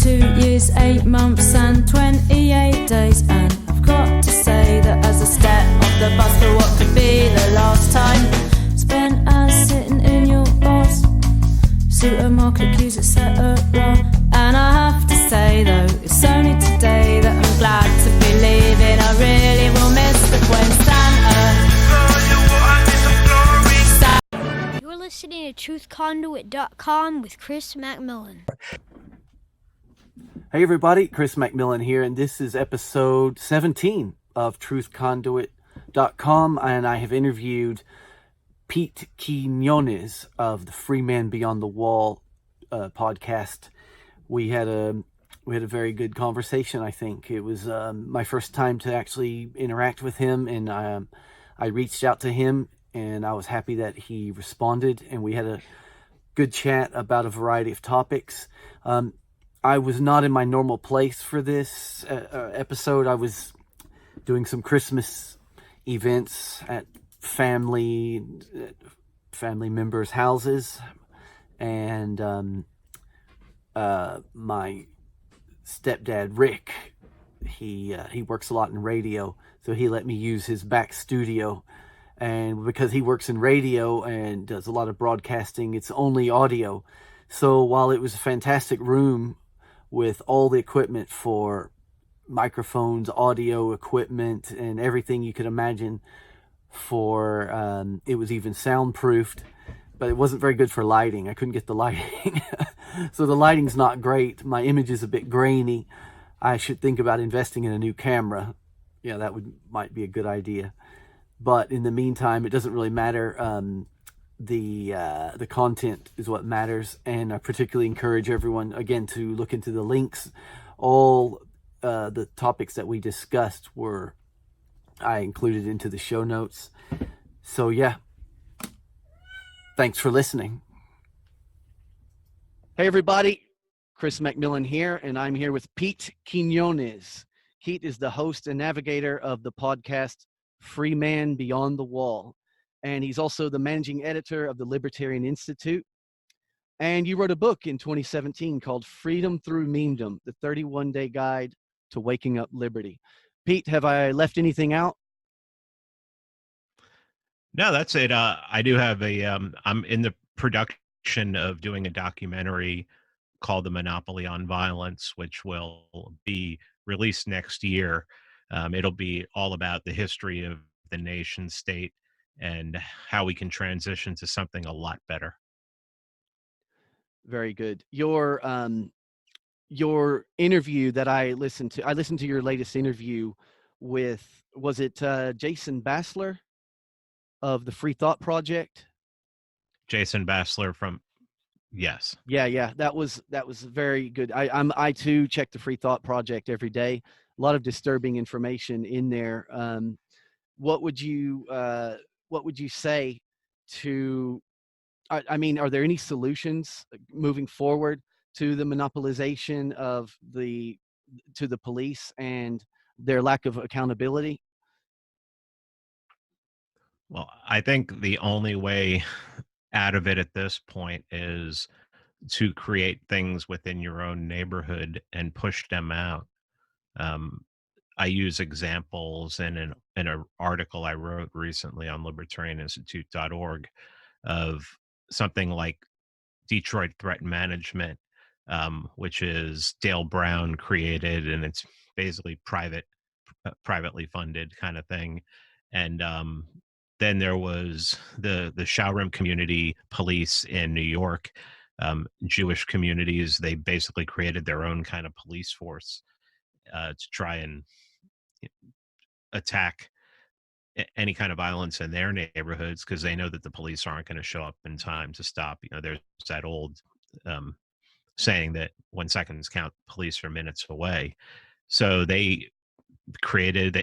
2 years, 8 months and 28 days. And I've got to say that as I step off the bus for what could be the last time spent as sitting in your boss supermarket queues, etc. And I have to say though, it's only today that I'm glad to be leaving. I really will miss the when Santa. You're listening to truthconduit.com with Chris McMillan. Hey everybody, Chris McMillan here, and this is episode 17 of truthconduit.com, and I have interviewed Pete Quinones of the Free Man Beyond the Wall podcast. We had a very good conversation. I think it was my first time to actually interact with him, and I reached out to him, and I was happy that he responded, and we had a good chat about a variety of topics. I was not in my normal place for this episode. I was doing some Christmas events at family members' houses, and my stepdad Rick, he works a lot in radio, so he let me use his back studio. And because he works in radio and does a lot of broadcasting, it's only audio. So while it was a fantastic room with all the equipment for microphones, audio equipment, and everything you could imagine for, it was even soundproofed, but it wasn't very good for lighting. I couldn't get the lighting. So the lighting's not great. My image is a bit grainy. I should think about investing in a new camera. Yeah, that might be a good idea. But in the meantime, it doesn't really matter. The content is what matters, and I particularly encourage everyone again to look into the links. All the topics that we discussed I included into the show notes. So yeah, thanks for listening. Hey everybody, Chris McMillan here, and I'm here with Pete Quinones. Pete is the host and navigator of the podcast Free Man Beyond the Wall. And he's also the managing editor of the Libertarian Institute. And you wrote a book in 2017 called Freedom Through Memedom, the 31-Day Guide to Waking Up Liberty. Pete, have I left anything out? No, that's it. I do have I'm in the production of doing a documentary called The Monopoly on Violence, which will be released next year. It'll be all about the history of the nation state and how we can transition to something a lot better. Very good. Your interview that I listened to your latest interview with, was it Jason Bassler of the Free Thought Project? Jason Bassler from, yes. Yeah. That was very good. I too check the Free Thought Project every day. A lot of disturbing information in there. What would you say to, I mean, are there any solutions moving forward to the monopolization to the police and their lack of accountability? Well, I think the only way out of it at this point is to create things within your own neighborhood and push them out. I use examples in an article I wrote recently on libertarianinstitute.org of something like Detroit Threat Management, which is Dale Brown created, and it's basically privately funded kind of thing. And then there was the Showroom Community Police in New York, Jewish communities. They basically created their own kind of police force to try and attack any kind of violence in their neighborhoods, because they know that the police aren't going to show up in time to stop. There's that old saying that 1 seconds count, police are minutes away. So they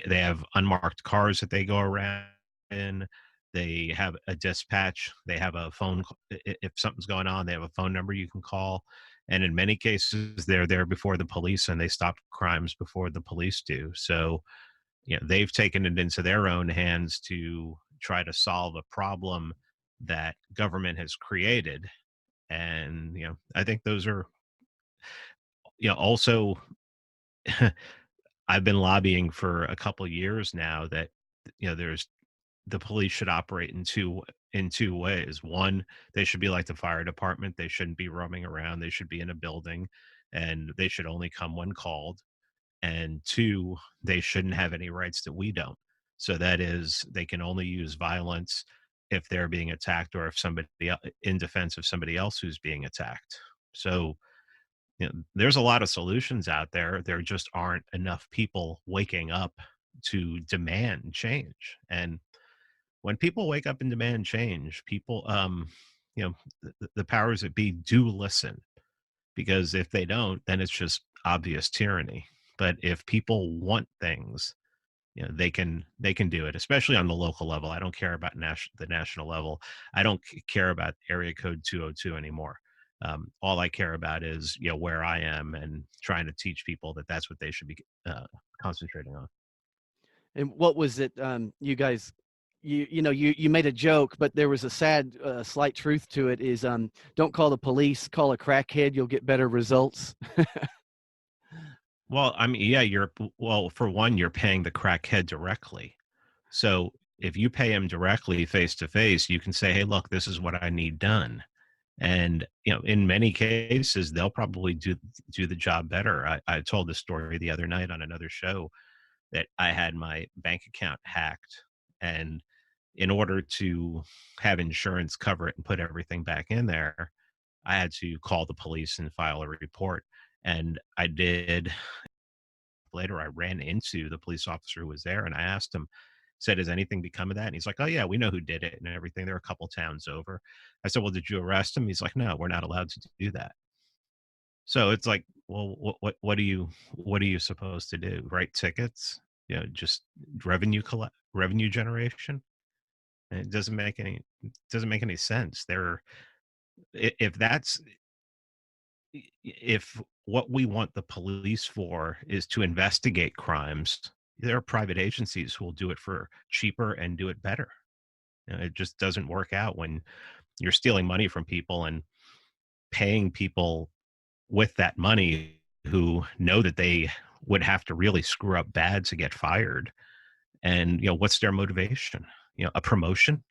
have unmarked cars that they go around in. They have a dispatch. They have a phone. If something's going on, they have a phone number you can call. And in many cases, they're there before the police, and they stop crimes before the police do. So, they've taken it into their own hands to try to solve a problem that government has created. And, I think those are Also, I've been lobbying for a couple years now that there's the police should operate in two ways. One, they should be like the fire department. They shouldn't be roaming around. They should be in a building, and they should only come when called. And two, they shouldn't have any rights that we don't. So that is, they can only use violence if they're being attacked, or if in defense of somebody else who's being attacked. So there's a lot of solutions out there. There just aren't enough people waking up to demand change. And when people wake up and demand change, people, the powers that be do listen, because if they don't, then it's just obvious tyranny. But if people want things, they can do it, especially on the local level. I don't care about the national level. I don't care about area code 202 anymore. All I care about is where I am, and trying to teach people that that's what they should be concentrating on. And what was it, you guys, you made a joke, but there was a sad, slight truth to it is, don't call the police, call a crackhead, you'll get better results. Well, I mean, yeah, for one, you're paying the crackhead directly. So if you pay him directly face to face, you can say, "Hey, look, this is what I need done." And in many cases, they'll probably do the job better. I told this story the other night on another show, that I had my bank account hacked, and in order to have insurance cover it and put everything back in there, I had to call the police and file a report. And I did. Later, I ran into the police officer who was there, and I asked him, said, "Has anything become of that?" And he's like, "Oh yeah, we know who did it and everything. They're a couple towns over." I said, "Well, did you arrest him?" He's like, "No, we're not allowed to do that." So it's like, well, what are you supposed to do? Write tickets? Just revenue generation? It doesn't make any sense. If that's if what we want the police for is to investigate crimes, there are private agencies who will do it for cheaper and do it better. It just doesn't work out when you're stealing money from people and paying people with that money who know that they would have to really screw up bad to get fired. And what's their motivation? A promotion.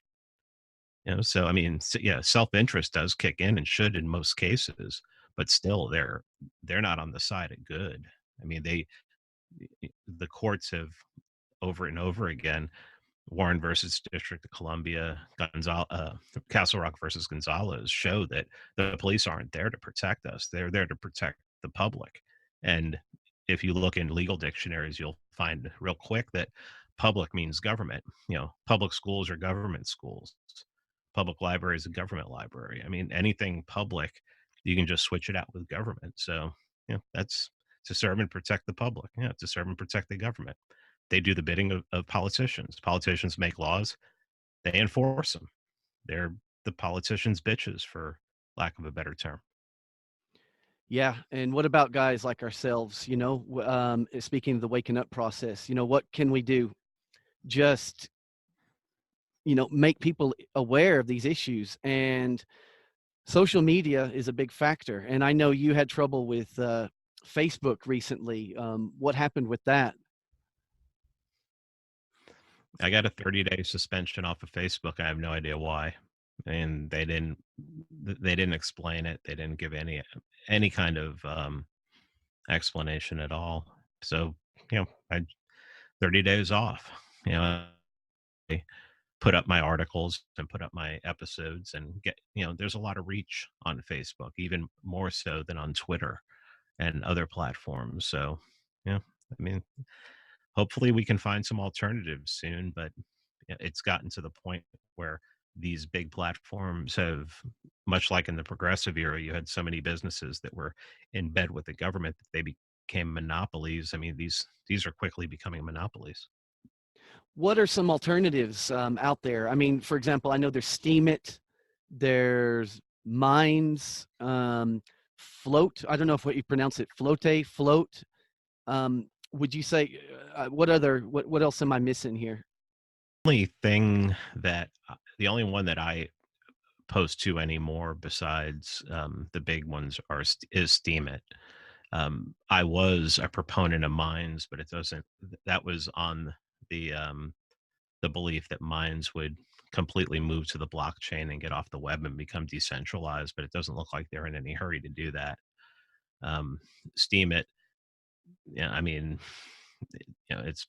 So I mean, yeah, self-interest does kick in, and should in most cases, but still, they're not on the side of good. I mean, the courts have, over and over again, Warren versus District of Columbia, Castle Rock versus Gonzalez, show that the police aren't there to protect us. They're there to protect the public. And if you look in legal dictionaries, you'll find real quick that public means government. Public schools are government schools. Public library is a government library. I mean, anything public, you can just switch it out with government. So, that's to serve and protect the public. Yeah, to serve and protect the government. They do the bidding of politicians. Politicians make laws, they enforce them. They're the politicians' bitches, for lack of a better term. Yeah, and what about guys like ourselves, speaking of the waking up process, what can we do? Just, make people aware of these issues, and social media is a big factor. And I know you had trouble with Facebook recently. What happened with that? I got a 30-day suspension off of Facebook. I have no idea why. And they didn't explain it. They didn't give any kind of explanation at all. So, I 30 days off. I put up my articles and put up my episodes, and there's a lot of reach on Facebook, even more so than on Twitter and other platforms. So, I mean, hopefully we can find some alternatives soon, but it's gotten to the point where these big platforms have, much like in the progressive era, you had so many businesses that were in bed with the government that they became monopolies. I mean, these are quickly becoming monopolies. What are some alternatives out there? I mean, for example, I know there's Steam It, there's Minds, Float. I don't know if what you pronounce it, Float. Would you say what else am I missing here? The only one that I post to anymore, besides the big ones, is Steam It. I was a proponent of mines, but that was on the belief that mines would completely move to the blockchain and get off the web and become decentralized, but it doesn't look like they're in any hurry to do that. Um, Steam it, yeah, I mean, it's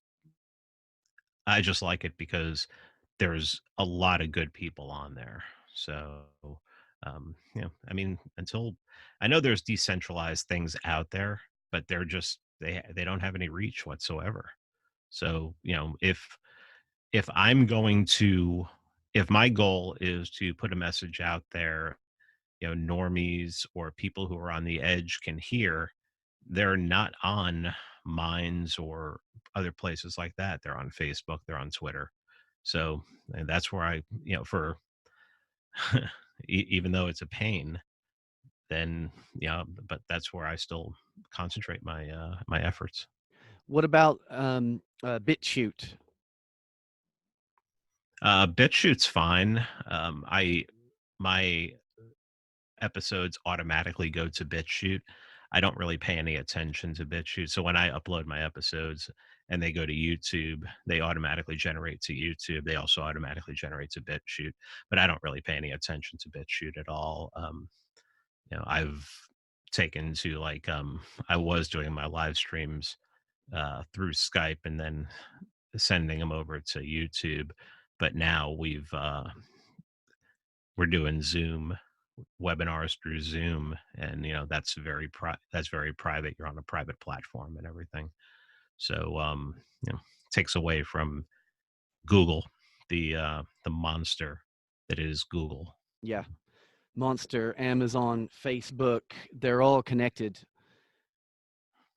I just like it because there's a lot of good people on there. So, I mean, until I know there's decentralized things out there, but they're just they don't have any reach whatsoever. So, if I'm going to if my goal is to put a message out there, normies or people who are on the edge can hear, they're not on Minds or other places like that. They're on Facebook, they're on Twitter. So and that's where for even though it's a pain, then but that's where I still concentrate my efforts. What about BitChute? BitChute's fine. I my episodes automatically go to BitChute. I don't really pay any attention to BitChute. So when I upload my episodes and they go to YouTube, they automatically generate to YouTube. They also automatically generate to BitChute, but I don't really pay any attention to BitChute at all. I've taken to I was doing my live streams through Skype and then sending them over to YouTube, but now we're doing Zoom webinars through Zoom, and that's very private. You're on a private platform and everything. So takes away from Google, the monster that is Google. Yeah. Monster, Amazon, Facebook, they're all connected.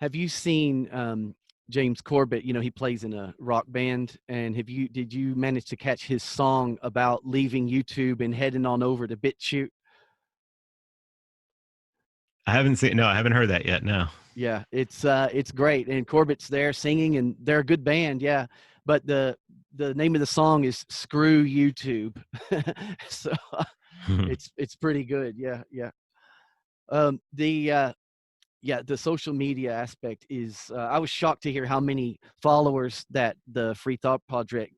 Have you seen James Corbett? He plays in a rock band, and did you manage to catch his song about leaving YouTube and heading on over to BitChute? I haven't heard that yet. No. Yeah, it's great, and Corbett's there singing, and they're a good band, yeah. But the name of the song is "Screw YouTube," so it's pretty good. Yeah, yeah. The the social media aspect is. I was shocked to hear how many followers that the Free Thought Project,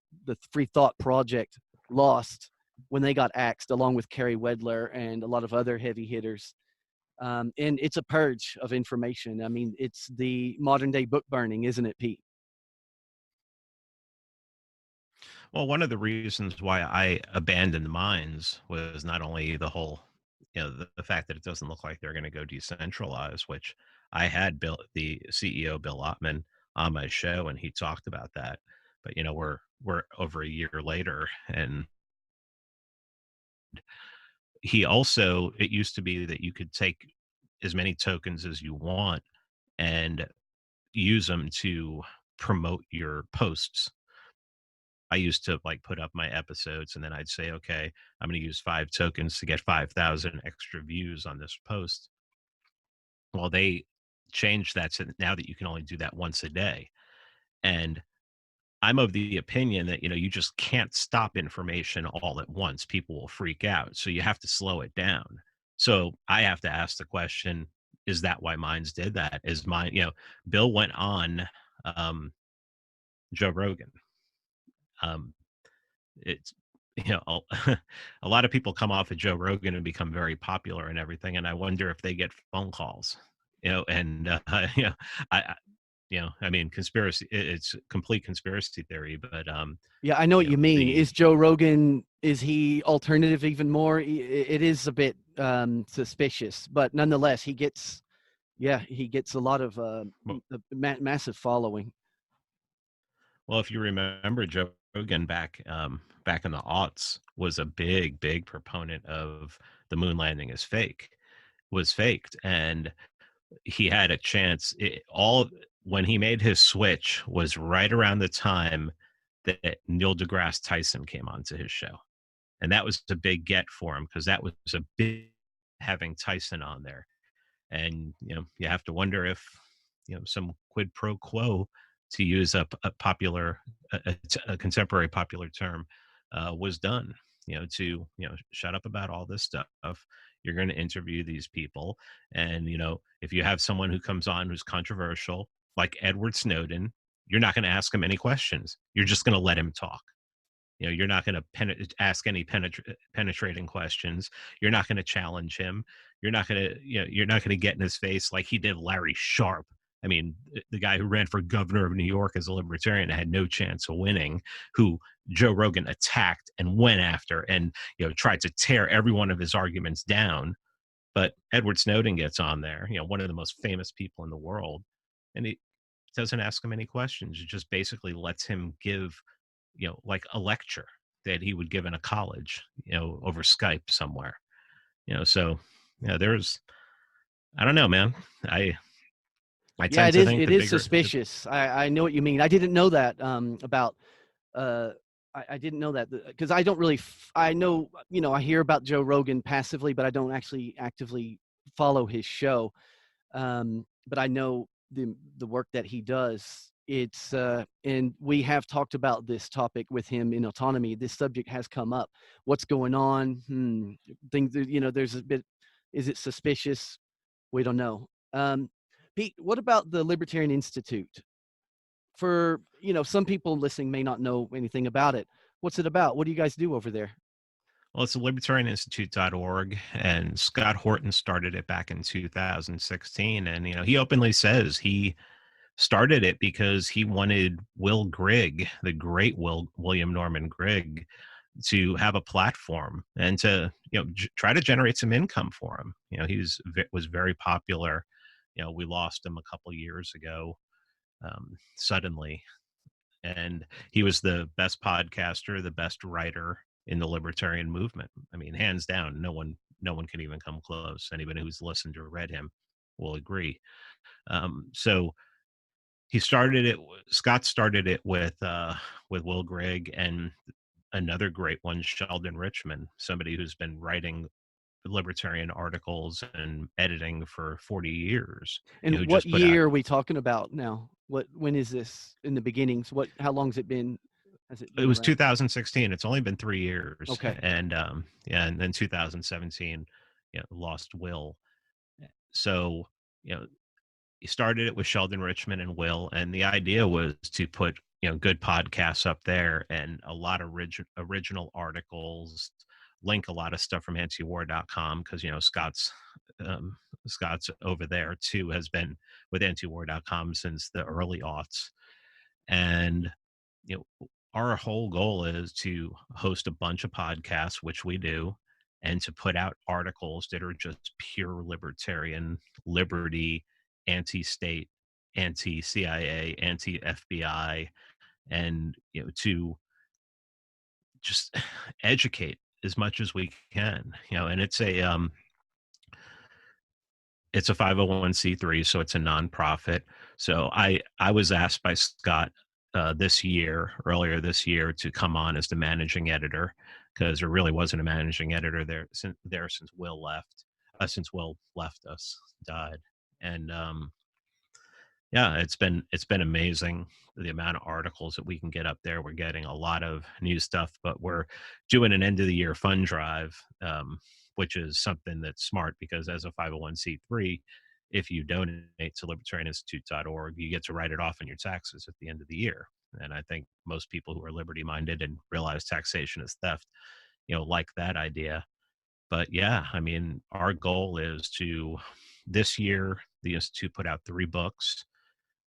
lost when they got axed, along with Kerry Wedler and a lot of other heavy hitters. And it's a purge of information. I mean, it's the modern day book burning, isn't it, Pete? Well, one of the reasons why I abandoned Mines was not only the whole, the fact that it doesn't look like they're going to go decentralized, which I had the CEO Bill Ottman on my show, and he talked about that. But we're over a year later, and it used to be that you could take as many tokens as you want and use them to promote your posts. I used to put up my episodes and then I'd say, okay, I'm going to use 5 tokens to get 5,000 extra views on this post. Well, they changed that to now that you can only do that once a day. And I'm of the opinion that, you just can't stop information all at once. People will freak out. So you have to slow it down. So I have to ask the question, is that why Minds did that? Is mine, Bill went on Joe Rogan. It's a lot of people come off of Joe Rogan and become very popular and everything, and I wonder if they get phone calls, and I I mean, conspiracy. It's complete conspiracy theory, but Yeah, I know what you mean. the Is Joe Rogan, is he alternative even more? It is a bit suspicious, but nonetheless, he gets a lot of well, massive following. well, if you remember, Joe Rogan back in the aughts was a big proponent of the moon landing was faked, and he had a chance. When he made his switch was right around the time that Neil deGrasse Tyson came onto his show, and that was a big get for him because that was a big having Tyson on there. And you have to wonder if some quid pro quo, to use a popular a contemporary popular term, was done, to shut up about all this stuff. You're going to interview these people. And, if you have someone who comes on who's controversial, like Edward Snowden, you're not going to ask him any questions. You're just going to let him talk. You're not going to ask any penetrating questions. You're not going to challenge him. You're not going to, you're not going to get in his face like he did Larry Sharp. I mean, the guy who ran for governor of New York as a libertarian had no chance of winning, who Joe Rogan attacked and went after and, tried to tear every one of his arguments down. But Edward Snowden gets on there, one of the most famous people in the world, and he doesn't ask him any questions. It just basically lets him give, like a lecture that he would give in a college, over Skype somewhere. So, there's, I don't know, man. I Yeah, tend it to is. think It the is bigger, suspicious. I know what you mean. I didn't know that about. I didn't know that because I don't really. I know, I hear about Joe Rogan passively, but I don't actually actively follow his show. But I know the work that he does. It's and we have talked about this topic with him in autonomy. This subject has come up. What's going on? Things. There's a bit. Is it suspicious? We don't know. Pete, what about the Libertarian Institute? For, some people listening may not know anything about it. What's it about? What do you guys do over there? well, it's libertarianinstitute.org, and Scott Horton started it back in 2016. And, he openly says he started it because he wanted Will Grigg, the great William Norman Grigg, to have a platform and to, try to generate some income for him. He was very popular. We lost him a couple years ago, suddenly, and he was the best podcaster, the best writer in the libertarian movement. I mean, hands down, no one can even come close. Anybody who's listened or read him will agree. So he started it. Scott started it with Will Grigg and another great one, Sheldon Richman, somebody who's been writing libertarian articles and editing for 40 years. And Who what just put out. year are we talking about now? When is this in the beginnings? How long's it been? Has it It been was around? 2016. It's only been 3 years, Okay. and yeah, and then 2017, lost Will. So, he started it with Sheldon Richman and Will, and the idea was to put good podcasts up there and a lot of original articles, link a lot of stuff from antiwar.com because um, Scott's over there too, has been with antiwar.com since the early aughts. And our whole goal is to host a bunch of podcasts, which we do, and to put out articles that are just pure libertarian, liberty, anti-state, anti-CIA, anti-FBI, and to just educate as much as we can. And it's a 501c3, so it's a nonprofit. So I was asked by Scott earlier this year, to come on as the managing editor, because there really wasn't a managing editor since Will left. Since Will left us, died, and yeah, it's been amazing the amount of articles that we can get up there. We're getting a lot of new stuff, but we're doing an end of the year fund drive, which is something that's smart because as a 501c3, if you donate to libertarianinstitute.org, you get to write it off on your taxes at the end of the year. And I think most people who are liberty minded and realize taxation is theft, like that idea. But yeah, I mean, our goal is to, this year, the Institute put out 3 books,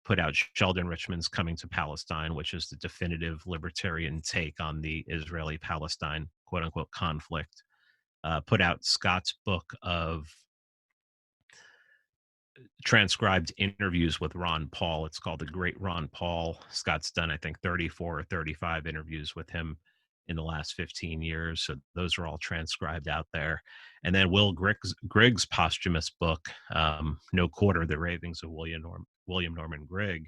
put out Sheldon Richman's Coming to Palestine, which is the definitive libertarian take on the Israeli-Palestine quote unquote conflict. Put out Scott's book of transcribed interviews with Ron Paul. It's called The Great Ron Paul. Scott's done, I think, 34 or 35 interviews with him in the last 15 years. So those are all transcribed out there. And then Will Grigg's posthumous book, No Quarter, The Ravings of William Norman Grigg.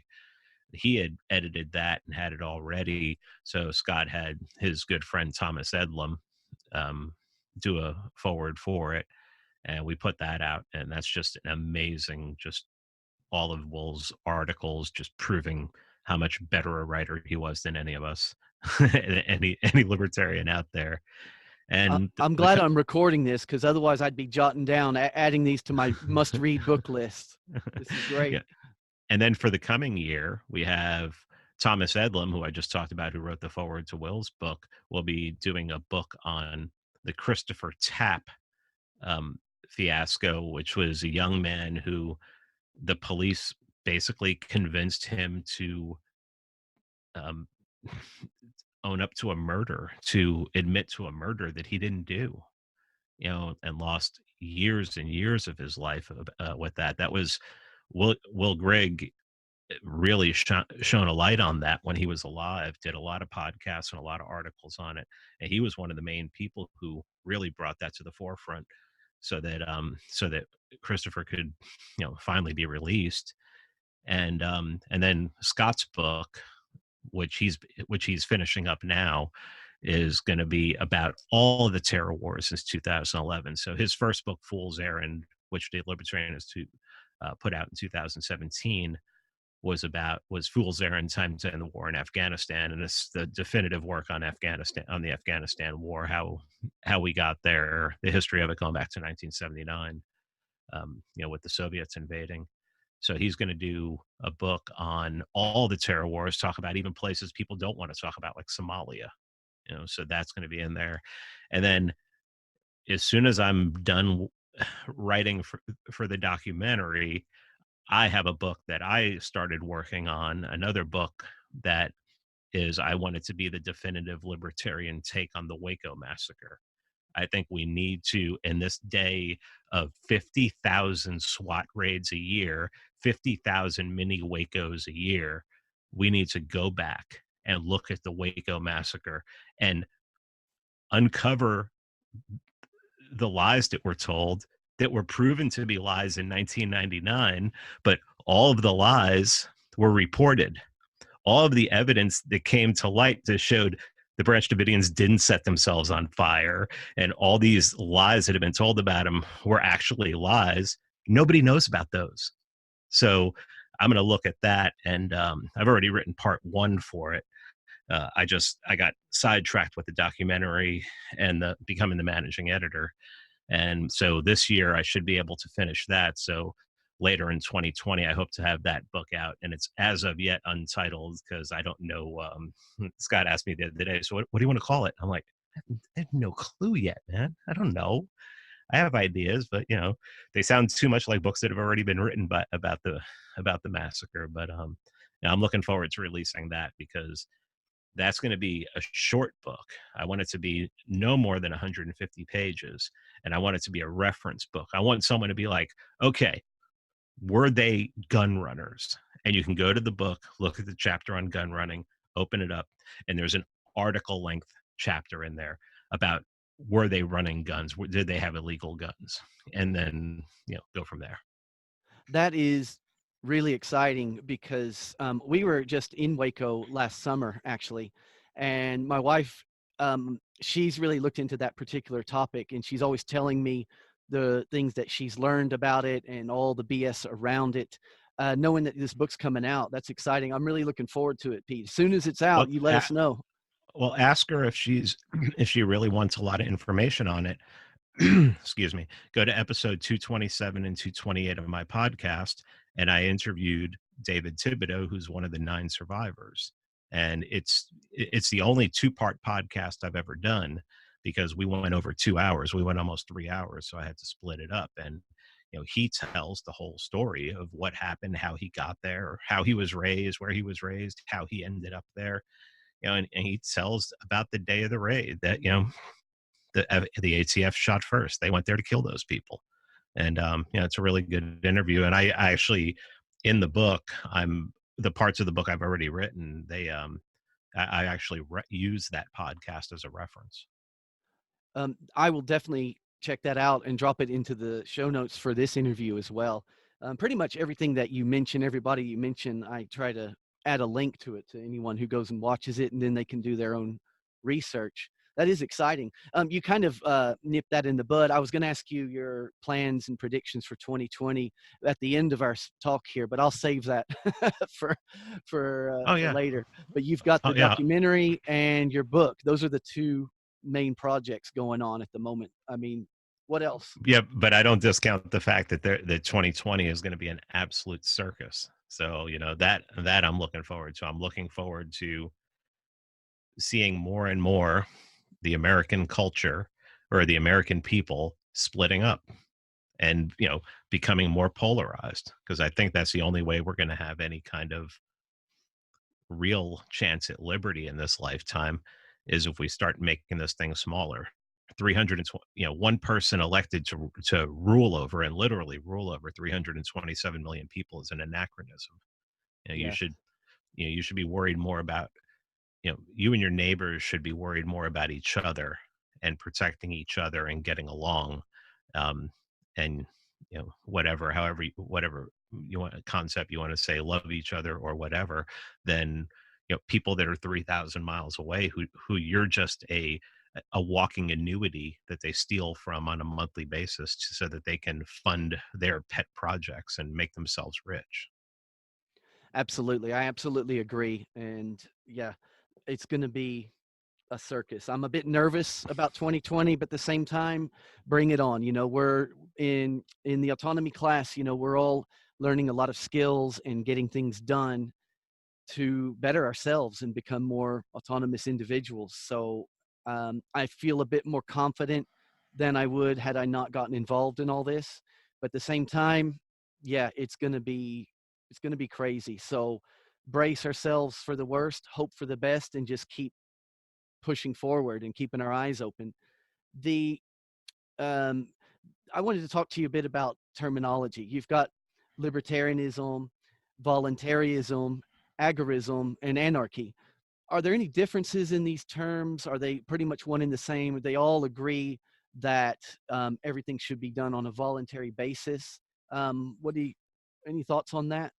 He had edited that and had it all ready. So Scott had his good friend Thomas Edlum do a forward for it. And we put that out. And that's just an amazing, just all of Will's articles, just proving how much better a writer he was than any of us, any libertarian out there. And I'm glad I'm recording this, because otherwise I'd be jotting down, adding these to my must-read book list. This is great. yeah. And then for the coming year, we have Thomas Edlam, who I just talked about, who wrote the foreword to Will's book, will be doing a book on the Christopher Tapp um, fiasco, which was a young man who the police basically convinced him to um, own up to a murder, to admit to a murder that he didn't do, and lost years and years of his life with that. That was Will Grigg really shone a light on that when he was alive, did a lot of podcasts and a lot of articles on it. And he was one of the main people who really brought that to the forefront so that Christopher could, finally be released. And then Scott's book, which he's finishing up now, is going to be about all of the terror wars since 2011. So his first book, Fool's Errand, which the Libertarian is to put out in 2017, was Fool's Errand: Time to End the War in Afghanistan, and it's the definitive work on the Afghanistan war, how we got there, the history of it going back to 1979, with the Soviets invading. So he's going to do a book on all the terror wars, talk about even places people don't want to talk about, like Somalia. So that's going to be in there. And then as soon as I'm done writing for the documentary, I have a book that I started working on, another book that I want it to be the definitive libertarian take on the Waco massacre. I think we need to, in this day of 50,000 SWAT raids a year, 50,000 mini Wacos a year, we need to go back and look at the Waco massacre and uncover the lies that were told, that were proven to be lies in 1999, but all of the lies were reported. All of the evidence that came to light that showed the Branch Davidians didn't set themselves on fire, and all these lies that have been told about them were actually lies. Nobody knows about those. So I'm going to look at that, and I've already written part 1 for it. I got sidetracked with the documentary and becoming the managing editor. And so this year I should be able to finish that. So later in 2020, I hope to have that book out, and it's as of yet untitled because I don't know. Scott asked me the other day, so what do you want to call it? I'm like, I have no clue yet, man. I don't know. I have ideas, but they sound too much like books that have already been written about the massacre. But I'm looking forward to releasing that, because that's going to be a short book. I want it to be no more than 150 pages, and I want it to be a reference book. I want someone to be like, okay, were they gun runners? And you can go to the book, look at the chapter on gun running, open it up, and there's an article length chapter in there about, were they running guns? Did they have illegal guns? And then, go from there. That is really exciting, because we were just in Waco last summer, actually, and my wife, she's really looked into that particular topic, and she's always telling me the things that she's learned about it and all the BS around it. Knowing that this book's coming out, that's exciting. I'm really looking forward to it, Pete. As soon as it's out, you let us know. Well, ask her if she really wants a lot of information on it. Excuse me. Go to episode 227 and 228 of my podcast, and I interviewed David Thibodeau, who's one of the 9 survivors. And it's the only 2-part podcast I've ever done, because we went over 2 hours. We went almost 3 hours, so I had to split it up. And he tells the whole story of what happened, how he got there, how he was raised, where he was raised, how he ended up there. And he tells about the day of the raid that the ATF shot first. They went there to kill those people. And it's a really good interview. And I actually, in the book, the parts of the book I've already written, I actually use that podcast as a reference. I will definitely check that out and drop it into the show notes for this interview as well. Pretty much everything that you mention, everybody you mention, I try to add a link to it to anyone who goes and watches it, and then they can do their own research. That is exciting. You kind of nipped that in the bud. I was going to ask you your plans and predictions for 2020 at the end of our talk here, but I'll save that for later. But you've got the documentary and your book. Those are the 2 main projects going on at the moment. I mean, what else? Yeah, but I don't discount the fact that that 2020 is going to be an absolute circus. So, that I'm looking forward to. I'm looking forward to seeing more and more the American culture or the American people splitting up and, becoming more polarized, because I think that's the only way we're going to have any kind of real chance at liberty in this lifetime, is if we start making this thing smaller. 320, one person elected to rule over, and literally rule over 327 million people, is an anachronism. You Yeah, should you should be worried more about, you and your neighbors should be worried more about each other and protecting each other and getting along, um, and whatever you want, concept you want to say, love each other or whatever, than people that are 3,000 miles away, who you're just a walking annuity that they steal from on a monthly basis, so that they can fund their pet projects and make themselves rich. absolutely. I absolutely agree. And yeah, it's going to be a circus. I'm a bit nervous about 2020, but at the same time, bring it on. We're in the autonomy class. We're all learning a lot of skills and getting things done to better ourselves and become more autonomous individuals. So I feel a bit more confident than I would had I not gotten involved in all this. But at the same time, yeah, it's gonna be crazy. So brace ourselves for the worst, hope for the best, and just keep pushing forward and keeping our eyes open. The um, I wanted to talk to you a bit about terminology. You've got libertarianism, voluntarism, agorism, and anarchy. Are there any differences in these terms? Are they pretty much one and the same? They all agree that everything should be done on a voluntary basis. What do you, any thoughts on that?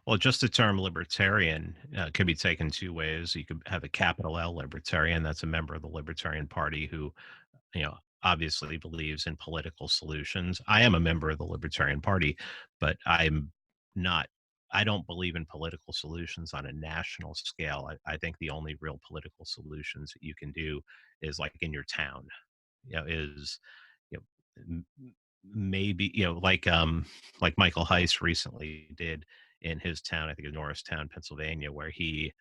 Well, just the term libertarian could be taken two ways. You could have a capital L libertarian, that's a member of the Libertarian Party who, obviously believes in political solutions. I am a member of the Libertarian Party, but not, I don't believe in political solutions on a national scale. I think the only real political solutions that you can do is like in your town, is, you know, maybe, like Michael Heiss recently did in his town, I think in Norristown, Pennsylvania, where he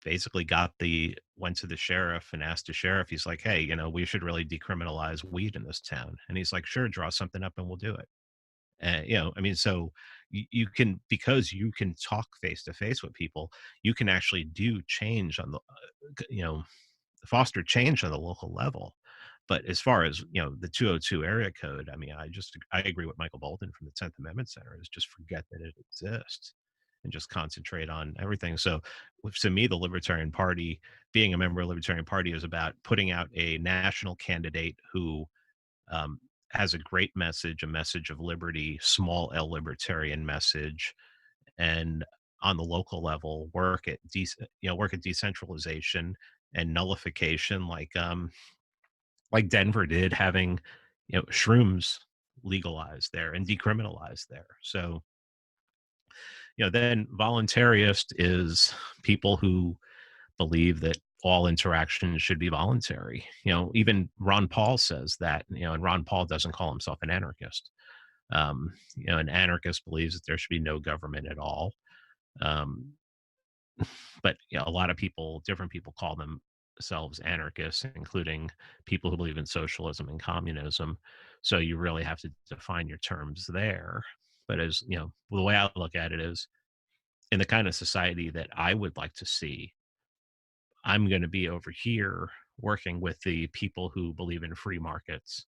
basically went to the sheriff and asked the sheriff, he's like, hey, we should really decriminalize weed in this town. And he's like, sure, draw something up and we'll do it. And, I mean, so you can, because you can talk face to face with people, you can actually do change on the, foster change on the local level. But as far as, the 202 area code, I mean, I agree with Michael Bolton from the 10th Amendment Center, is just forget that it exists and just concentrate on everything. So to me, the Libertarian Party, being a member of the Libertarian Party, is about putting out a national candidate who, has a great message, a message of liberty, small L libertarian message, and on the local level, work at decentralization and nullification, like Denver did, having shrooms legalized there and decriminalized there. So then voluntarist is people who believe that all interactions should be voluntary. Even Ron Paul says that. And Ron Paul doesn't call himself an anarchist. An anarchist believes that there should be no government at all. Um, but a lot of people, different people, call themselves anarchists, including people who believe in socialism and communism. So you really have to define your terms there. But as the way I look at it is, in the kind of society that I would like to see, I'm going to be over here working with the people who believe in free markets.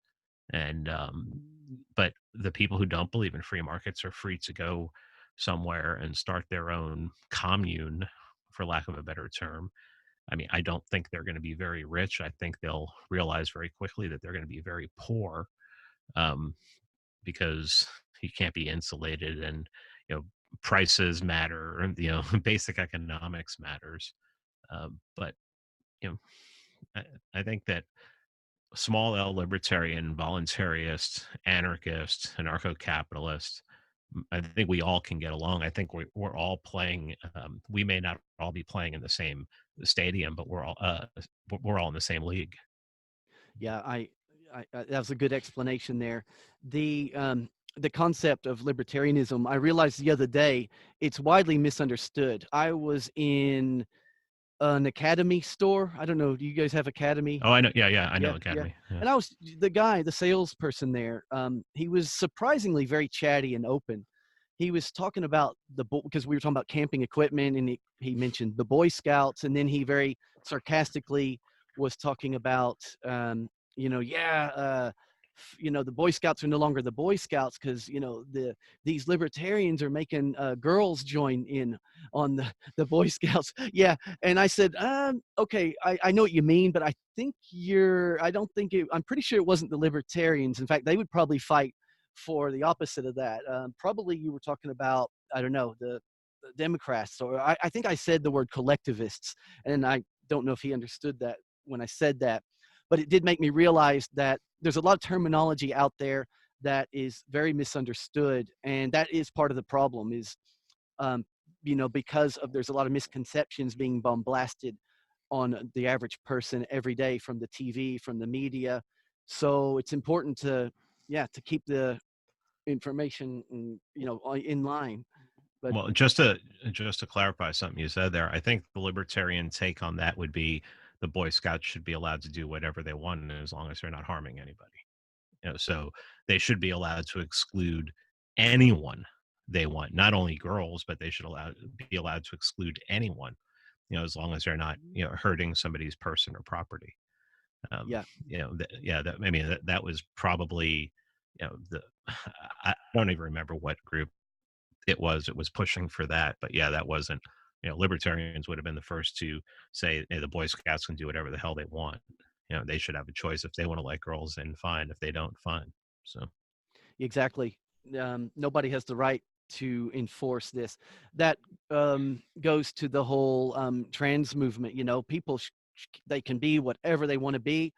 And but the people who don't believe in free markets are free to go somewhere and start their own commune, for lack of a better term. I mean, I don't think they're going to be very rich. I think they'll realize very quickly that they're going to be very poor, um, because you can't be insulated, and prices matter, and basic economics matters. But you know, I think that small L libertarian, voluntarist, anarchist, anarcho capitalist, I think we all can get along. I think we're all playing. We may not all be playing in the same stadium, but we're all in the same league. Yeah, that was a good explanation there. The concept of libertarianism, I realized the other day, it's widely misunderstood. I was in an Academy store. I don't know. Do you guys have Academy? Oh, I know. Yeah, yeah, I know Yeah, yeah. Academy. Yeah. And the salesperson there, he was surprisingly very chatty and open. He was talking about because we were talking about camping equipment, and he mentioned the Boy Scouts, and then he very sarcastically was talking about, yeah, the Boy Scouts are no longer the Boy Scouts because these libertarians are making girls join in on the Boy Scouts. Yeah, and I said, okay, I know what you mean, but I don't think I'm pretty sure it wasn't the libertarians. In fact, they would probably fight for the opposite of that. Probably you were talking about, I don't know, the Democrats, or I think I said the word collectivists, and I don't know if he understood that when I said that, but it did make me realize that there's a lot of terminology out there that is very misunderstood, and that is part of the problem. Is um, because of there's a lot of misconceptions being bombasted on the average person every day from the TV, from the media. So it's important to keep the information, in line. But Well, just to clarify something you said there, I think the libertarian take on that would be the Boy Scouts should be allowed to do whatever they want as long as they're not harming anybody. So they should be allowed to exclude anyone they want, not only girls, but they should be allowed to exclude anyone, as long as they're not, hurting somebody's person or property. Um, yeah, yeah, I mean, that was probably, I don't even remember what group it was pushing for that, but yeah, that wasn't, libertarians would have been the first to say, hey, the Boy Scouts can do whatever the hell they want. They should have a choice. If they want to let girls in, fine. If they don't, fine. So exactly. Nobody has the right to enforce this. That goes to the whole trans movement. People they can be whatever they want to be.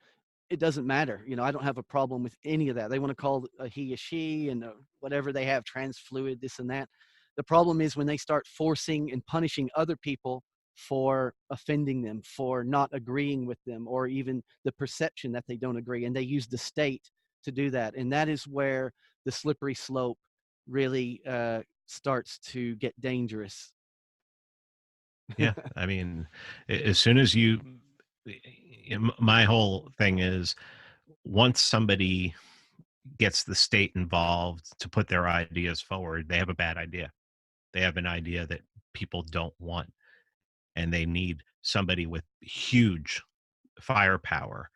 It doesn't matter. I don't have a problem with any of that. They want to call a he a she, and whatever they have, trans fluid, this and that. The problem is when they start forcing and punishing other people for offending them, for not agreeing with them, or even the perception that they don't agree. And they use the state to do that. And that is where the slippery slope really starts to get dangerous. yeah, I mean, as soon as my whole thing is once somebody gets the state involved to put their ideas forward, they have a bad idea. They have an idea that people don't want, and they need somebody with huge firepower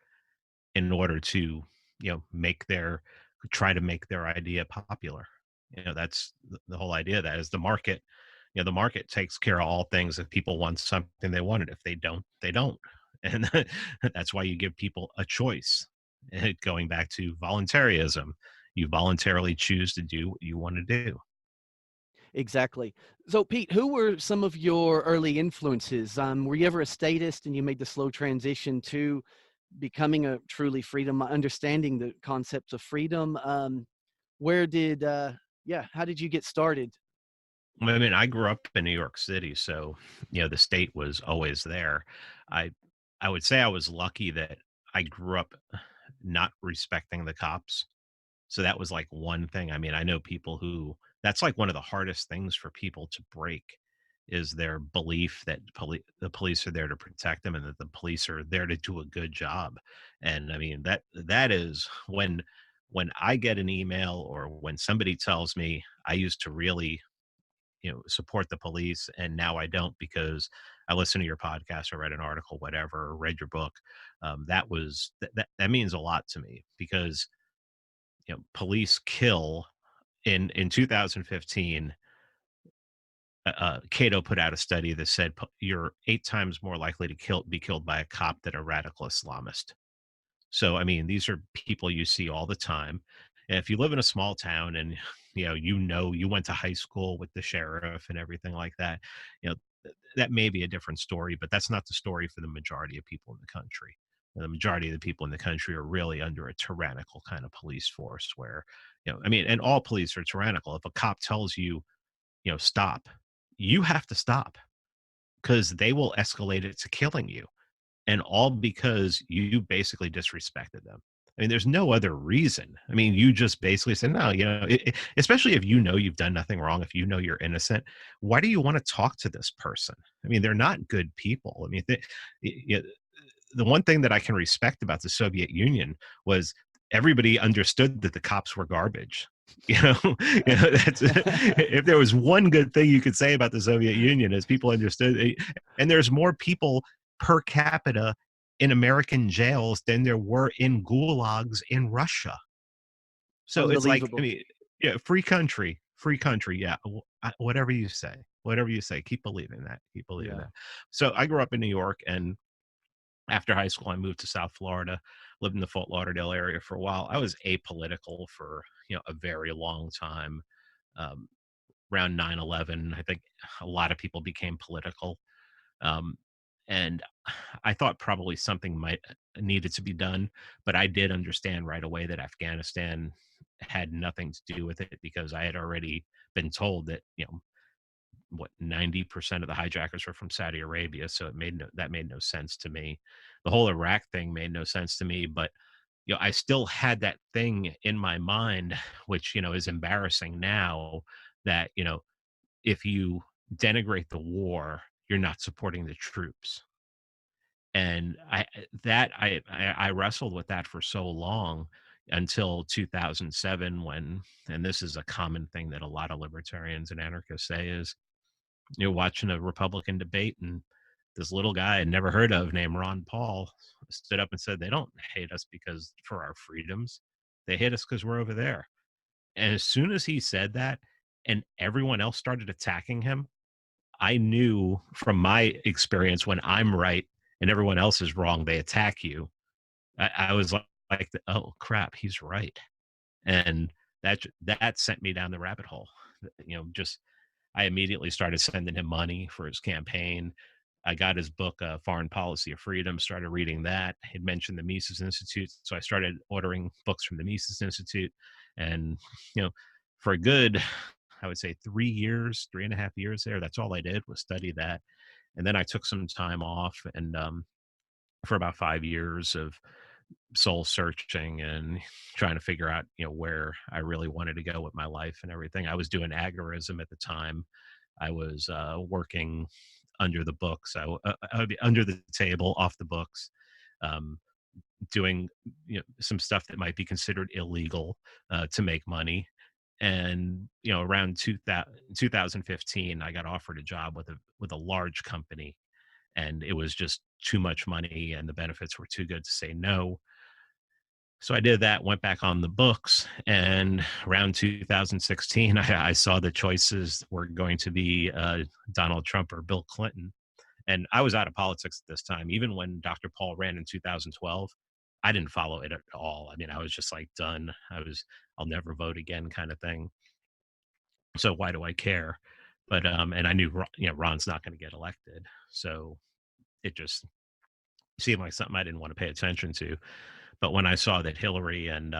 in order to, make their try to make their idea popular. That's the whole idea. That is the market. The market takes care of all things. If people want something, they want it. If they don't, they don't. And that's why you give people a choice. And going back to voluntarism, you voluntarily choose to do what you want to do. Exactly. So, Pete, who were some of your early influences? Were you ever a statist and you made the slow transition to becoming a truly freedom, understanding the concepts of freedom? Where did, how did you get started? I mean, I grew up in New York City, so the state was always there. I I would say I was lucky that I grew up not respecting the cops. So that was like one thing. I mean, I know people who that's like one of the hardest things for people to break is their belief that the police are there to protect them and that the police are there to do a good job. And I mean that is when I get an email or when somebody tells me I used to really support the police and now I don't because I listened to your podcast or read an article, whatever, or read your book. That means a lot to me because police kill in 2015. Cato put out a study that said you're 8 times more likely to be killed by a cop than a radical Islamist. So, I mean, these are people you see all the time. And if you live in a small town and you went to high school with the sheriff and everything like that, that may be a different story, but that's not the story for the majority of people in the country. The majority of the people in the country are really under a tyrannical kind of police force where, I mean, and all police are tyrannical. If a cop tells you, stop, you have to stop because they will escalate it to killing you. And all because you basically disrespected them. I mean, there's no other reason. I mean, you just basically said, no, especially if you've done nothing wrong, if you're innocent, why do you want to talk to this person? I mean, they're not good people. I mean, the one thing that I can respect about the Soviet Union was everybody understood that the cops were garbage. That's if there was one good thing you could say about the Soviet Union is people understood, and there's more people per capita in American jails than there were in gulags in Russia. So it's like, I Unbelievable. mean, yeah, free country. Yeah, whatever you say, keep believing that, keep believing Yeah. that. So I grew up in New York, and after high school, I moved to South Florida, lived in the Fort Lauderdale area for a while. I was apolitical for, a very long time. Um, Around 9/11, I think a lot of people became political. Um, and I thought probably something might needed to be done, but I did understand right away that Afghanistan had nothing to do with it because I had already been told that, what 90% of the hijackers were from Saudi Arabia, so that made no sense to me. The whole Iraq thing made no sense to me, but I still had that thing in my mind, which is embarrassing now, that if you denigrate the war, you're not supporting the troops. And I wrestled with that for so long until 2007 when, and this is a common thing that a lot of libertarians and anarchists say, is you're watching a Republican debate, and this little guy I'd never heard of named Ron Paul stood up and said, they don't hate us because for our freedoms. They hate us because we're over there. And as soon as he said that and everyone else started attacking him, I knew from my experience, when I'm right and everyone else is wrong, they attack you. I was like, oh crap, he's right. And that sent me down the rabbit hole. Just I immediately started sending him money for his campaign. I got his book, Foreign Policy of Freedom, started reading that. He'd mentioned the Mises Institute. So I started ordering books from the Mises Institute. And, you know, for a good, I would say 3 years, 3.5 years there, that's all I did was study that. And then I took some time off and for about 5 years of soul searching and trying to figure out, where I really wanted to go with my life and everything. I was doing agorism at the time. I was working under the books. I would be under the table, off the books, um, doing some stuff that might be considered illegal to make money. And around 2015, I got offered a job with a large company, and it was just too much money, and the benefits were too good to say no. So I did that, went back on the books, and around 2016, I saw the choices were going to be Donald Trump or Bill Clinton. And I was out of politics at this time. Even when Dr. Paul ran in 2012, I didn't follow it at all. I mean, I was just like done. I'll never vote again kind of thing. So why do I care? But and I knew Ron's not going to get elected, so it just seemed like something I didn't want to pay attention to. But when I saw that Hillary and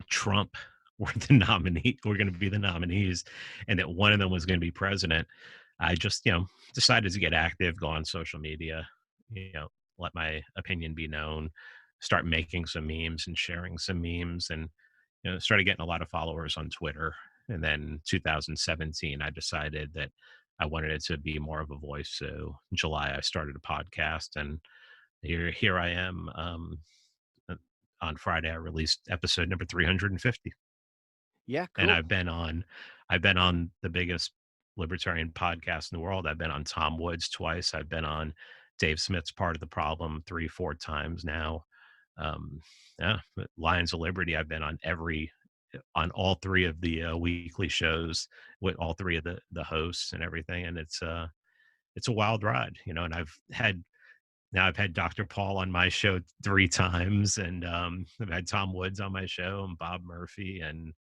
Trump were were going to be the nominees, and that one of them was going to be president, I just, decided to get active, go on social media, let my opinion be known, start making some memes and sharing some memes, and started getting a lot of followers on Twitter. And then 2017, I decided that I wanted it to be more of a voice. So in July, I started a podcast, and here I am. Uh, on Friday, I released episode number 350. Yeah, And cool. I've been on the biggest libertarian podcast in the world. I've been on Tom Woods twice. I've been on Dave Smith's Part of the Problem 3-4 times now. Um, yeah, but Lions of Liberty, I've been on all three of the weekly shows with all three of the hosts and everything. And it's a wild ride, and I've had Dr. Paul on my show 3 times, and I've had Tom Woods on my show, and Bob Murphy, and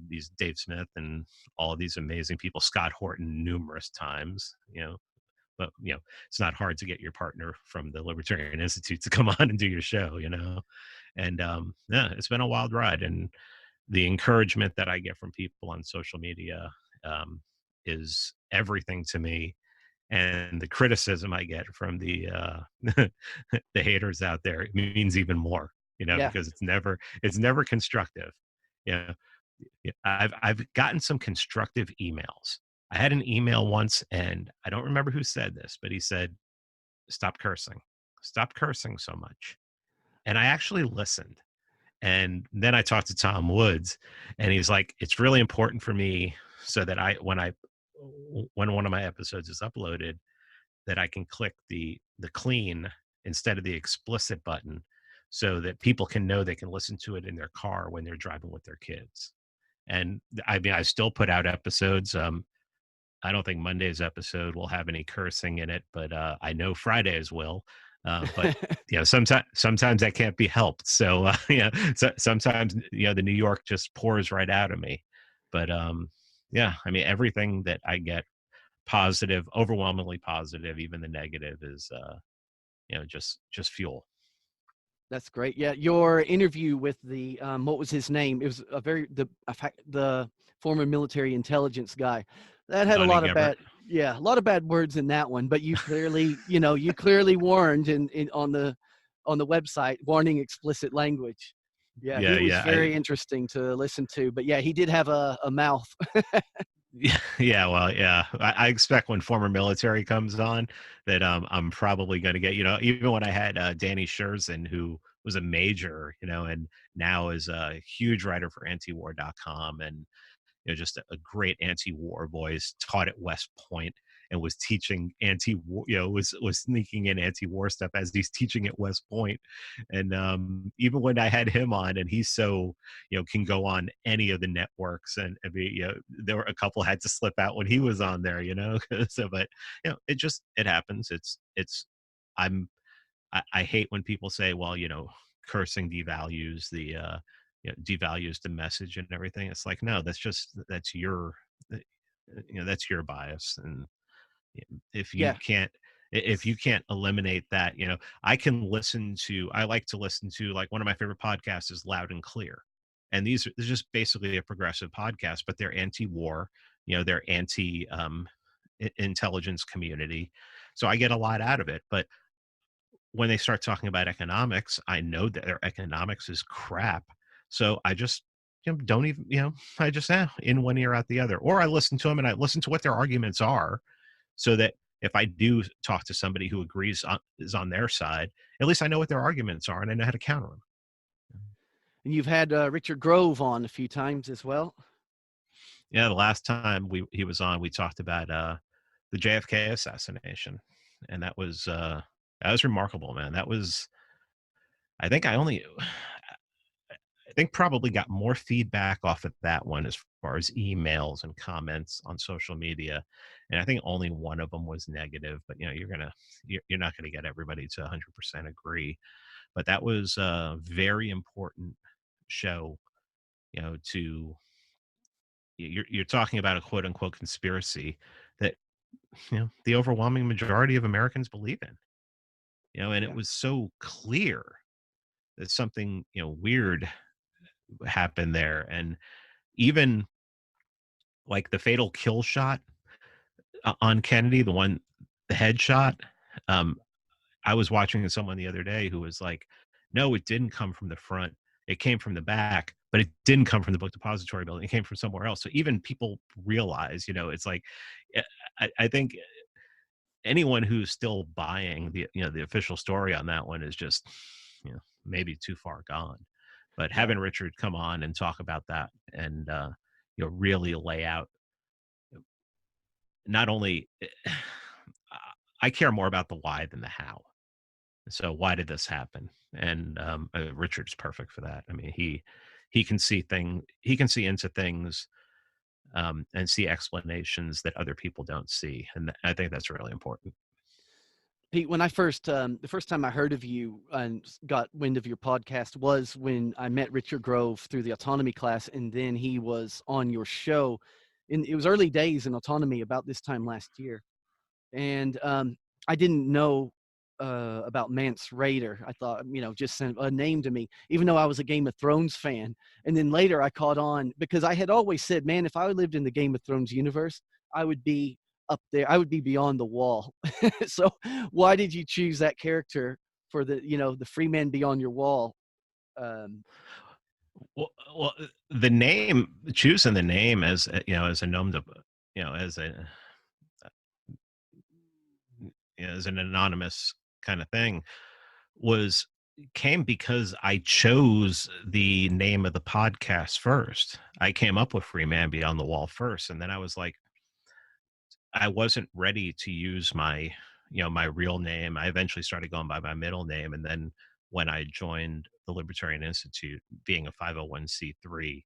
these Dave Smith, and all of these amazing people, Scott Horton, numerous times. But it's not hard to get your partner from the Libertarian Institute to come on and do your show. And yeah, it's been a wild ride. And the encouragement that I get from people on social media um, is everything to me. And the criticism I get from the haters out there means even more, Yeah. because it's never constructive. You know, yeah, I've gotten some constructive emails. I had an email once, and I don't remember who said this, but he said, "Stop cursing, stop cursing so much." And I actually listened. And then I talked to Tom Woods, and he's like, "It's really important for me so that when one of my episodes is uploaded, that I can click the clean instead of the explicit button, so that people can know they can listen to it in their car when they're driving with their kids." And I mean, I still put out episodes. I don't think Monday's episode will have any cursing in it, but I know Fridays will. But sometimes that can't be helped. So so sometimes the New York just pours right out of me. But yeah, I mean, everything that I get positive, overwhelmingly positive, even the negative is just fuel. That's great. Yeah, your interview with the what was his name? It was the former military intelligence guy. That had a Donnie lot of Gebert. a lot of bad words in that one. But you clearly, you clearly warned in on the website, warning explicit language. Yeah, Yeah, he was yeah. I very interesting to listen to. But yeah, he did have a mouth. Yeah, yeah, well, yeah. I expect when former military comes on that I'm probably going to get, even when I had Danny Scherzen, who was a major, and now is a huge writer for antiwar.com, and just a great anti-war voice, taught at West Point and was teaching anti-war, was sneaking in anti-war stuff as he's teaching at West Point. And even when I had him on, and he's so, can go on any of the networks, and be, there were a couple had to slip out when he was on there, so, but it happens. I'm I hate when people say, well, cursing devalues devalues the message and everything. It's like, no, that's your uh, that's your bias. And if you Yeah, can't if you can't eliminate that, I like to listen to, like, one of my favorite podcasts is Loud and Clear. And they're just basically a progressive podcast, but they're anti-war, they're anti intelligence community. So I get a lot out of it. But when they start talking about economics, I know that their economics is crap. So I just don't even, I just in one ear out the other. Or I listen to them and I listen to what their arguments are, so that if I do talk to somebody who is on their side, at least I know what their arguments are and I know how to counter them. and you've had Richard Grove on a few times as well. Yeah, the last time he was on, we talked about the JFK assassination, and that was remarkable, man. That was I think I only I think probably got more feedback off of that one as far as emails and comments on social media, and I think only one of them was negative. But you're not gonna get everybody to 100% agree. But that was a very important show. To you're talking about a quote unquote conspiracy that the overwhelming majority of Americans believe in. And it Yeah, was so clear that something weird happened there, and even like the fatal kill shot on Kennedy, the headshot. Um, I was watching someone the other day who was like, "No, it didn't come from the front. It came from the back, but it didn't come from the book depository building. It came from somewhere else." So even people realize, it's like, eh, I think anyone who's still buying the official story on that one is just, maybe too far gone. But yeah, having Richard come on and talk about that, and really lay out, not only I care more about the why than the how. So why did this happen? And Richard's perfect for that. I mean, he can see into things, and see explanations that other people don't see, and I think that's really important. Pete, when the first time I heard of you and got wind of your podcast was when I met Richard Grove through the autonomy class, and then he was on your show. It was early days in autonomy, about this time last year, and I didn't know about Mance Raider. I thought, just sent a name to me, even though I was a Game of Thrones fan. And then later I caught on because I had always said, man, if I lived in the Game of Thrones universe, I would be up there. I would be beyond the wall. So why did you choose that character for the free man beyond your wall? Um, Well, the name, choosing the name as as a gnome to, as a as an anonymous kind of thing was came because I chose the name of the podcast first. I came up with Free Man Beyond the Wall first, and then I was like, I wasn't ready to use my my real name. I eventually started going by my middle name, and then when I joined the Libertarian Institute, being a 501c3,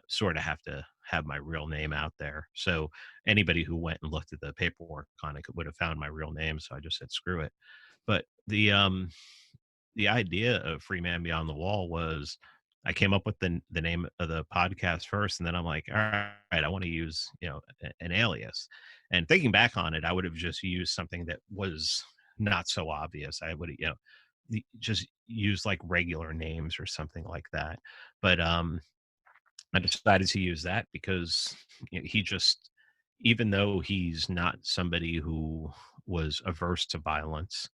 sort of have to have my real name out there. So anybody who went and looked at the paperwork on it would have found my real name. So I just said screw it. But the idea of Free Man Beyond the Wall was I came up with the name of the podcast first, and then I'm like, all right, I want to use an alias. And thinking back on it, I would have just used something that was not so obvious. I would just use like regular names or something like that. But I decided to use that because he just, even though he's not somebody who was averse to violence,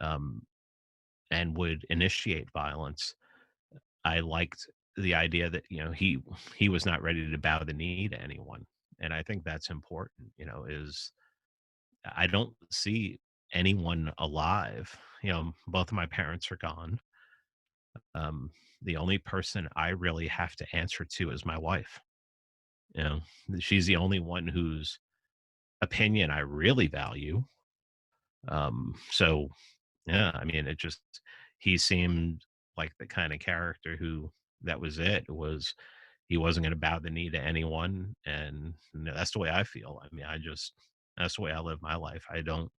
um, and would initiate violence, I liked the idea that he was not ready to bow the knee to anyone, and I think that's important. Is I don't see anyone alive. Both of my parents are gone. Um, the only person I really have to answer to is my wife. You know, she's the only one whose opinion I really value. So yeah, I mean, it just he seemed like the kind of character who that was it. It was he wasn't going to bow the knee to anyone, and that's the way I feel. I mean, that's the way I live my life. I don't,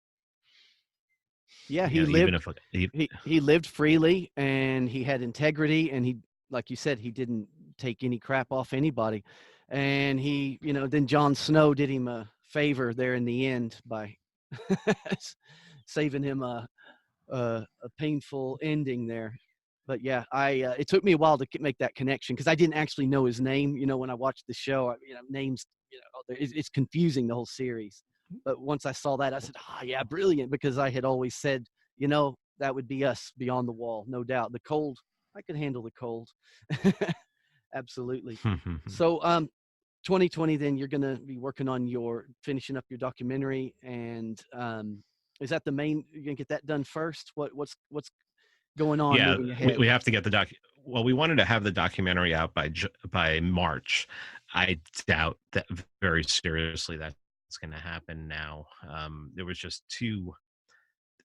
yeah, he even lived if he lived freely and he had integrity, and he, like you said, he didn't take any crap off anybody. And he, then Jon Snow did him a favor there in the end by saving him a painful ending there. But yeah, it took me a while to make that connection because I didn't actually know his name. When I watched the show, names, it's confusing, the whole series. But once I saw that, I said, "Ah, yeah, brilliant!" Because I had always said, that would be us beyond the wall, no doubt. The cold, I could handle the cold, absolutely. So, 2020, then you're going to be working on finishing up your documentary, and is that the main? You're going to get that done first. What's going on yeah, moving we ahead? have to get the doc. Well, we wanted to have the documentary out by March. I doubt that very seriously that's going to happen now. There was just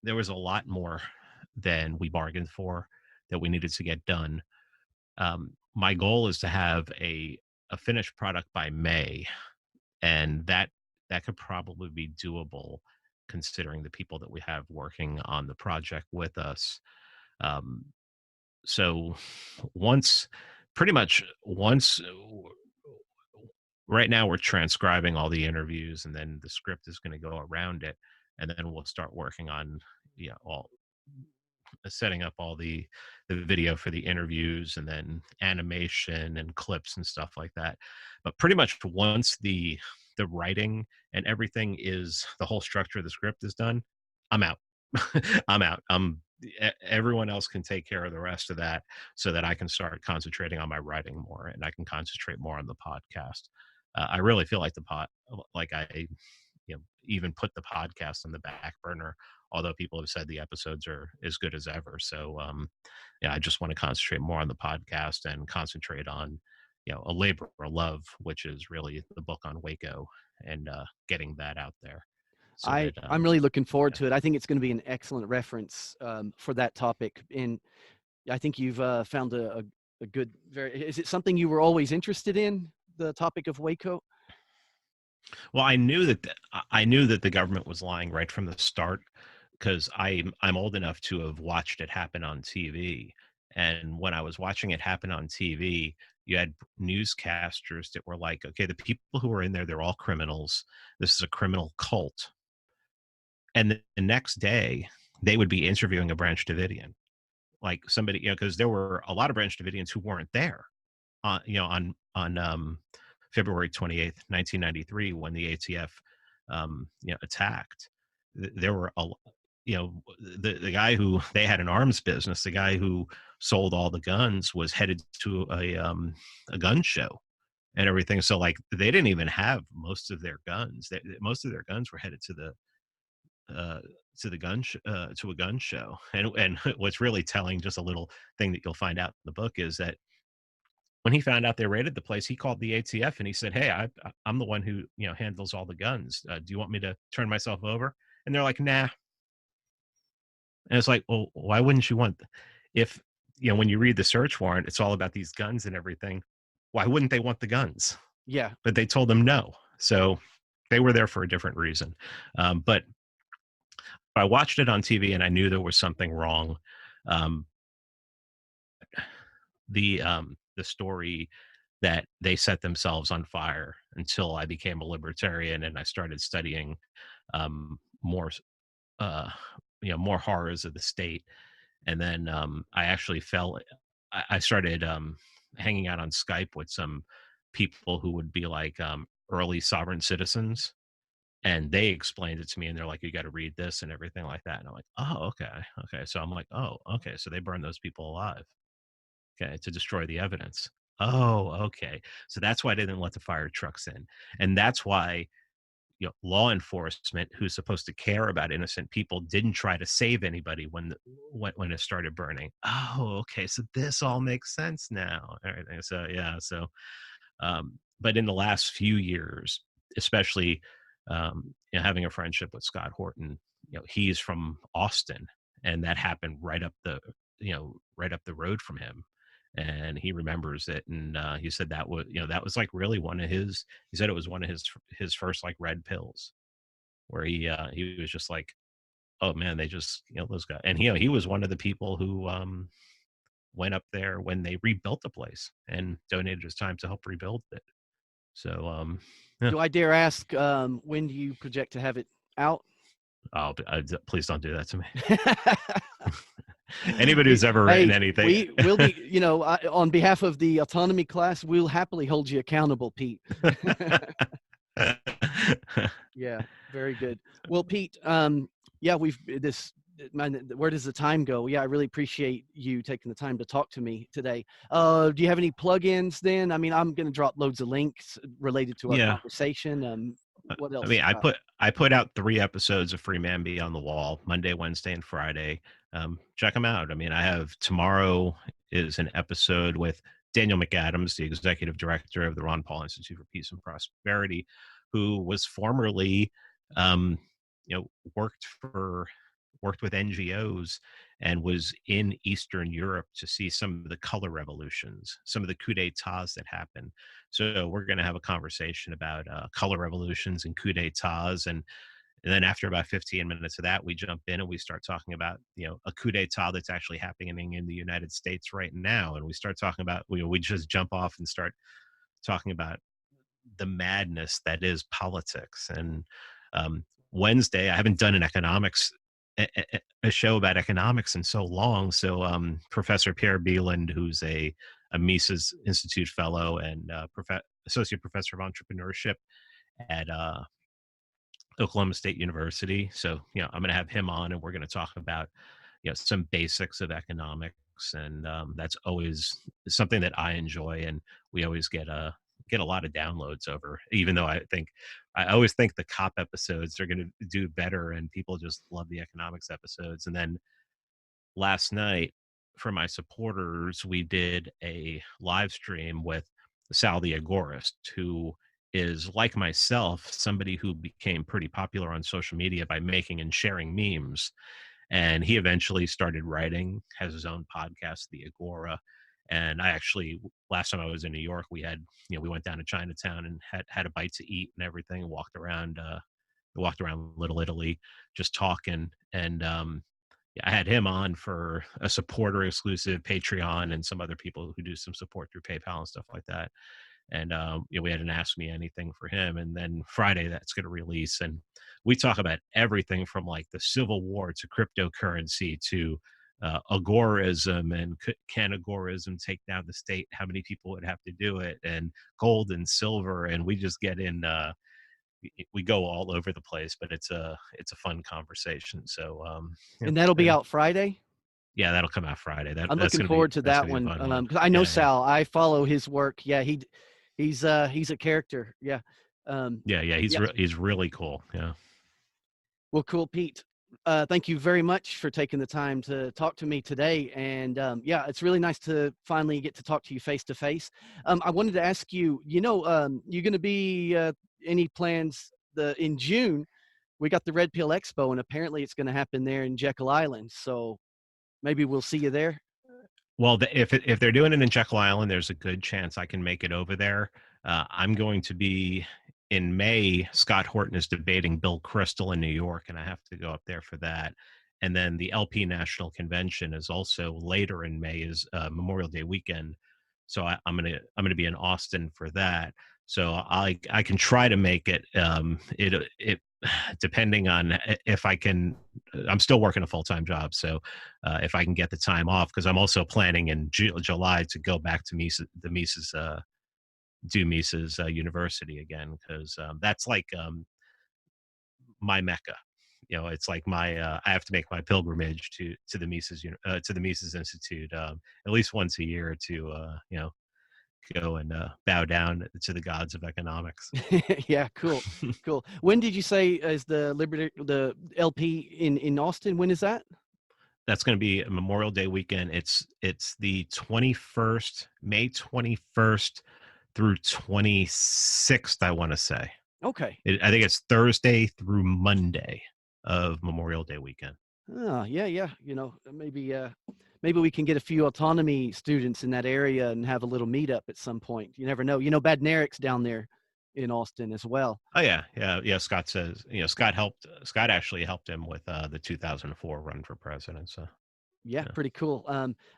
there was a lot more than we bargained for that we needed to get done. My goal is to have a finished product by May, and that could probably be doable considering the people that we have working on the project with us. Um, so once, pretty much once, right now we're transcribing all the interviews, and then the script is going to go around it, and then we'll start working on all setting up all the video for the interviews, and then animation and clips and stuff like that. But pretty much once the writing and everything is, the whole structure of the script is done, I'm out. I'm out. Everyone else can take care of the rest of that, so that I can start concentrating on my writing more, and I can concentrate more on the podcast. I really feel like like I even put the podcast on the back burner, although people have said the episodes are as good as ever. So yeah, I just want to concentrate more on the podcast and concentrate on a labor of love, which is really the book on Waco, and getting that out there so that I'm really looking forward yeah. to it. I think it's going to be an excellent reference for that topic, and I think you've found a good. Is it something you were always interested in? The topic of Waco. Well, I knew that the government was lying right from the start, because I'm old enough to have watched it happen on TV. And when I was watching it happen on TV, you had newscasters that were like, okay, the people who are in there, they're all criminals. This is a criminal cult. And the next day, they would be interviewing a Branch Davidian, like somebody, because there were a lot of Branch Davidians who weren't there on February 28th, 1993, when the ATF attacked. There were the guy who, they had an arms business. The guy who sold all the guns was headed to a gun show and everything. So like they didn't even have most of their guns. Most of their guns were headed to the to a gun show. And what's really telling, just a little thing that you'll find out in the book, is that when he found out they raided the place, he called the ATF and he said, "Hey, I'm the one who handles all the guns. Do you want me to turn myself over?" And they're like, "Nah." And it's like, well, why wouldn't you want? If when you read the search warrant, it's all about these guns and everything. Why wouldn't they want the guns? Yeah. But they told them no. So they were there for a different reason. But I watched it on TV and I knew there was something wrong. Um, the story that they set themselves on fire, until I became a libertarian and I started studying more more horrors of the state. And then I actually I started hanging out on Skype with some people who would be like early sovereign citizens, and they explained it to me, and they're like, "You got to read this," and everything like that. And I'm like, "Oh, okay." So I'm like, "Oh, okay." So they burned those people alive, okay, to destroy the evidence. Oh, okay. So that's why they didn't let the fire trucks in, and that's why law enforcement, who's supposed to care about innocent people, didn't try to save anybody when it started burning. Oh, okay. So this all makes sense now. Everything. So yeah. So but in the last few years, especially, having a friendship with Scott Horton, he's from Austin, and that happened right up the road from him, and he remembers it, and he said that was like really one of his. He said it was one of his first like red pills, where he was just like, oh man, they just those guys, and he was one of the people who went up there when they rebuilt the place and donated his time to help rebuild it. So, yeah. Do I dare ask, when do you project to have it out? Oh, please don't do that to me. Anybody who's ever written anything, we'll be, on behalf of the autonomy class, we'll happily hold you accountable, Pete. Yeah, very good. Well, Pete, yeah, where does the time go? Yeah, I really appreciate you taking the time to talk to me today. Do you have any plugins then? I mean, I'm going to drop loads of links related to our conversation. What else? I mean, I put out 3 episodes of Free Man Be on the Wall, Monday, Wednesday, and Friday. Check them out. I mean, I have tomorrow is an episode with Daniel McAdams, the executive director of the Ron Paul Institute for Peace and Prosperity, who was formerly, um, worked with NGOs and was in Eastern Europe to see some of the color revolutions, some of the coups d'etats that happened. So we're going to have a conversation about color revolutions and coups d'etats, and then after about 15 minutes of that, we jump in and we start talking about a coup d'etat that's actually happening in the United States right now, and we start talking about we just jump off and start talking about the madness that is politics. And Wednesday, I haven't done an economics a show about economics in so long. So Professor Pierre Bieland, who's a Mises Institute fellow and associate professor of entrepreneurship at Oklahoma State University. So I'm going to have him on, and we're going to talk about some basics of economics, and that's always something that I enjoy, and we always get a lot of downloads over. Even though I always think the cop episodes are going to do better, and people just love the economics episodes. And then last night, for my supporters, we did a live stream with Sal the Agorist, who is, like myself, somebody who became pretty popular on social media by making and sharing memes. And he eventually started writing, has his own podcast, The Agora. And I actually, last time I was in New York, we went down to Chinatown and had a bite to eat and everything, and walked around Little Italy, just talking. And I had him on for a supporter exclusive Patreon, and some other people who do some support through PayPal and stuff like that. And we had an Ask Me Anything for him, and then Friday that's going to release, and we talk about everything from like the Civil War to cryptocurrency to agorism, and can agorism take down the state? How many people would have to do it? And gold and silver, and we just get in. We go all over the place, but it's a fun conversation. So And that'll be out Friday? yeah, that'll come out Friday. I'm That's looking gonna be forward to that a one. fun one. 'Cause I know Yeah, Sal. I follow his work. Yeah, he's a character. Yeah. yeah. Yeah. He's really cool. Yeah. Well, cool, Pete. Thank you very much for taking the time to talk to me today. And yeah, it's really nice to finally get to talk to you face to face. I wanted to ask you, you're going to be any plans in June? We got the Red Pill Expo, and apparently it's going to happen there in Jekyll Island. So maybe we'll see you there. Well, if they're doing it in Jekyll Island, there's a good chance I can make it over there. I'm going to be in May. Scott Horton is debating Bill Kristol in New York, and I have to go up there for that. And then the LP National Convention is also later in May, is Memorial Day weekend. So I'm gonna be in Austin for that. So I can try to make it. It depending on if I can. I'm still working a full-time job, so if I can get the time off, because I'm also planning in July to go back to Mises University again, because that's like my mecca. It's like my I have to make my pilgrimage to the Mises Institute at least once a year to go and bow down to the gods of economics. Yeah, cool, cool. When did you say is the LP in Austin? When is that? That's going to be a Memorial Day weekend. It's the 21st, May 21st through 26th, I want to say. Okay. I think it's Thursday through Monday of Memorial Day weekend. Oh, yeah, yeah. Maybe we can get a few autonomy students in that area and have a little meetup at some point. You never know. Badnarek's down there in Austin as well. Oh yeah. Scott says, Scott actually helped him with the 2004 run for president. So yeah, pretty cool.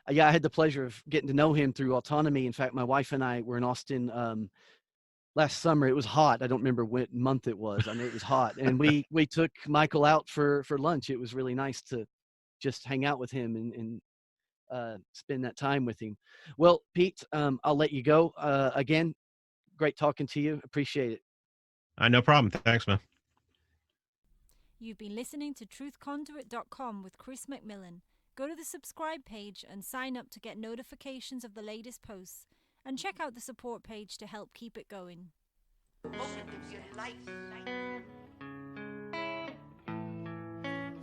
Yeah, I had the pleasure of getting to know him through autonomy. In fact, my wife and I were in Austin last summer. It was hot. I don't remember what month it was. I know it was hot, and we took Michael out for lunch. It was really nice to just hang out with him and spend that time with him. Well, Pete, I'll let you go. Again, great talking to you. Appreciate it. No problem. Thanks, man. You've been listening to truthconduit.com with Chris McMillan. Go to the subscribe page and sign up to get notifications of the latest posts. And check out the support page to help keep it going.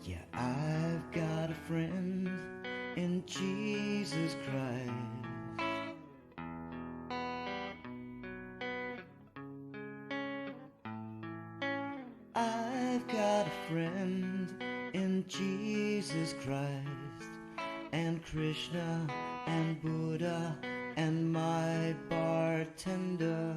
Yeah, I've got a friend in Jesus Christ. I've got a friend in Jesus Christ, and Krishna and Buddha and my bartender.